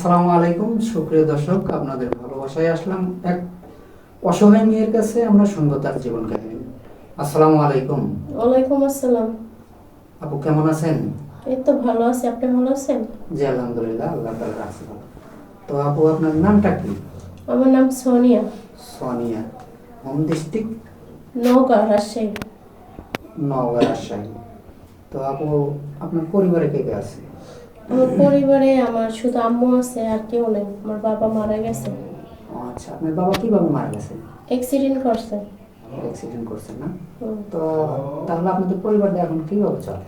আসসালামু আলাইকুম সুপ্রিয় দর্শক, আপনাদের ভালোবাসায় আসলাম এক অসহায় মেয়ের কাছে। আমরা শুনবো তার জীবন কাহিনী। আসসালামু আলাইকুম। ওয়ালাইকুম আসসালাম। আপু কেমন আছেন? এই তো ভালো আছি, আপনি ভালো আছেন? জি আলহামদুলিল্লাহ, আল্লাহ তাআলা রাখছে ভালো। তো আপু আপনার নামটা কি? আমার নাম সোনিয়া। সোনিয়া। Home district? নওগাঁ, রাজশাহী। নওগাঁ, রাজশাহী। তো আপু আপনার পরিবারে কে কে আছে? আমার পরিবারে আমার শুধু আম্মু আছে, আর কেউ নেই। আমার বাবা মারা গেছে। ও আচ্ছা, আপনার বাবা কিভাবে মারা গেছে? অ্যাক্সিডেন্ট করছে। অ্যাক্সিডেন্ট করছেন না? হুম। তো তাহলে আপনাদের পরিবারটা এখন কিভাবে চলে?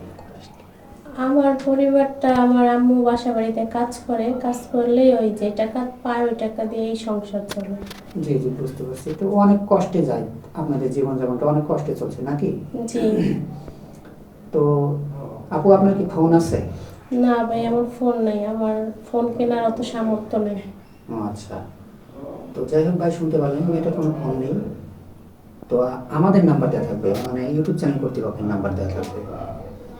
আমার পরিবারটা, আমার আম্মু বাসা বাড়িতে কাজ করে, কাজ করলে ওই যে টাকা পায় ওই টাকা দিয়েই সংসার চলে। জি জি, বুঝতে পারছি। তো অনেক কষ্টে যায়, আপনাদের জীবনযাপনটা অনেক কষ্টে চলছে নাকি? জি। তো আপু আপনার কি ফোন আছে? না ভাই, আমার ফোন নাই, আমার ফোন কেনার অত সামর্থ্য নেই। ও আচ্ছা। তো যাই হোক ভাই, শুনতে পারলেন এটা কোনো ফোন নেই। তো আমাদের নাম্বার দেওয়া থাকবে, মানে ইউটিউব চ্যানেল কর্তৃপক্ষের নাম্বার দেওয়া থাকবে।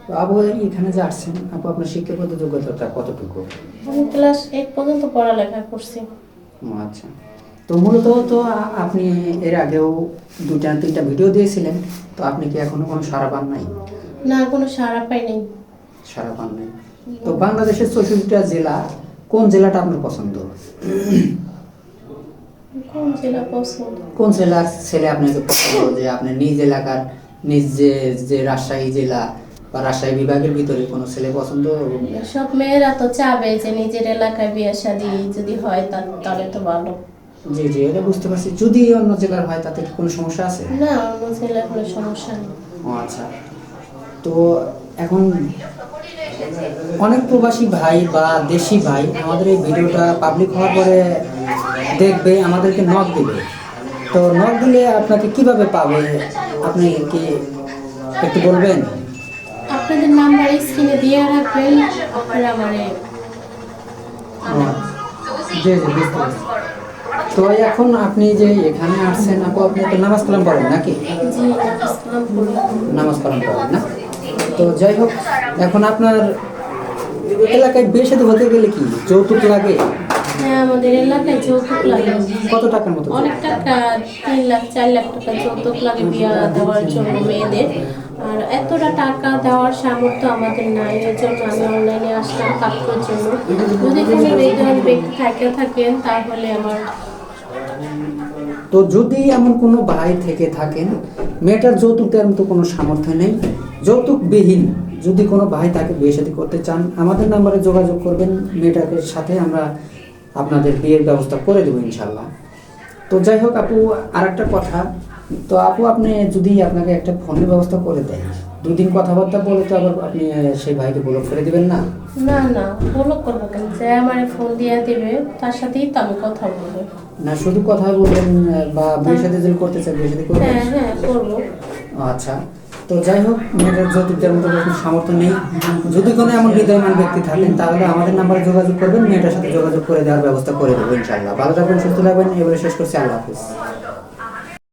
তো আপু এখানে যে আসছেন, আপু আপনার শিক্ষাগত যোগ্যতাটা কতটুকু? আমি ক্লাস 8 পর্যন্ত পড়ালেখা করছি। ও আচ্ছা। তো মূলত তো আপনি এর আগেও 2-3টা ভিডিও দিয়েছিলেন, তো আপনি কি এখনো কোনো সাড়া পান নাই? না, কোনো সাড়া পাই নাই। সাড়া পান নাই। তো বাংলাদেশের 64টা জেলা, কোন জেলাটা আপনার পছন্দ? কোন জেলা পছন্দ? কোন জেলার ছেলে আপনাকে পছন্দ, যে আপনার নিজ এলাকার, নিজ যে রাজশাহী জেলা বা রাজশাহী বিভাগের ভিতরে কোনো ছেলে পছন্দ? সব মেয়েরা তো চাবে যে নিজের এলাকায় বিয়ে শাদী যদি হয় তাহলে তো ভালো। জি জি, এটা বুঝতে পারছি। যদি অন্য জেলার হয় তাতে কি কোনো সমস্যা আছে? না, অন্য জেলায় কোনো সমস্যা নেই। ও আচ্ছা। তো এখন অনেক প্রবাসী ভাই বা দেশি ভাই আমাদের এই ভিডিওটা পাবলিক হওয়ার পরে দেখবে, আমাদেরকে নক দিবে। তো নক দিলে আপনাকে কিভাবে পাবে, আপনি কি একটু বলবেন? আপনাদের নাম্বার স্ক্রিনে দিয়ে রাখবেন, আপনারা আমারে জি জি, বুঝতে পারছি। তো এখন আপনি যে এখানে আসছেন, আপু আপনি তো নামাজ কালাম পড়েন নাকি? জি ইসলাম পড়ি। নামাজ কালাম পড়েন না? তো যাই হোক, এখন আপনার এলাকায় বিয়ে শাদী হতে গেলে কি যৌতুক লাগে? হ্যাঁ, আমাদের এলাকায় যৌতুক লাগে। কত টাকার মতো? অনেক টাকা, 3 লাখ 4 লাখ টাকা যৌতুক লাগে বিয়ে দেওয়ার জন্য মেয়েদের। আর এতটা টাকা দেওয়ার সামর্থ্য আমাদের নাই, এর জন্য আমি অনলাইনে আসলাম কাপড়ের জন্য। যদি কোনো হৃদয় ব্যক্তি থাকেন তাহলে আমার। তো যদি এমন কোনো ভাই থেকে থাকেন, মেয়েটার যৌতুক দেওয়ার মতো কোনো সামর্থ্য নেই, যৌতুকবিহীন যদি কোনো ভাই তাকে বিয়ে শাদী করতে চান, আমাদের নাম্বারে যোগাযোগ করবেন। মেয়েটাকে সাথে আমরা আপনাদের বিয়ের ব্যবস্থা করে দেবো ইনশাল্লাহ। তো যাই হোক আপু, আর একটা কথা। তো আপু আপনি যদি আপনাকে একটা ফোনের ব্যবস্থা করে দেয়, 2 দিন কথাবার্তা বলে, তো আবার আপনি সেই ভাইকে ব্লক করে দিবেন না? না না, বলো করবো কেন? যে আমার ফোন দিয়ে দিবে তার সাথেই তো আমি কথা বলবো। না শুধু কথা বলবেন, বা বিয়ে শাদী যদি করতে চান বিয়ে শাদী করবেন? হ্যাঁ হ্যাঁ, করবো। আচ্ছা। তো যাই হোক, মেয়েটার যৌতুক দেওয়ার মতো কোনো সামর্থ্য নেই। যদি কোনো এমন হৃদয়মান ব্যক্তি থাকেন, তাহলে আমাদের নাম্বারে যোগাযোগ করবেন, মেয়েটার সাথে যোগাযোগ করে দেওয়ার ব্যবস্থা করে দেবো ইনশাল্লাহ। ভালো থাকবেন, সুস্থ থাকবেন। এবারে শেষ করছি, আল্লাহ হাফিজ।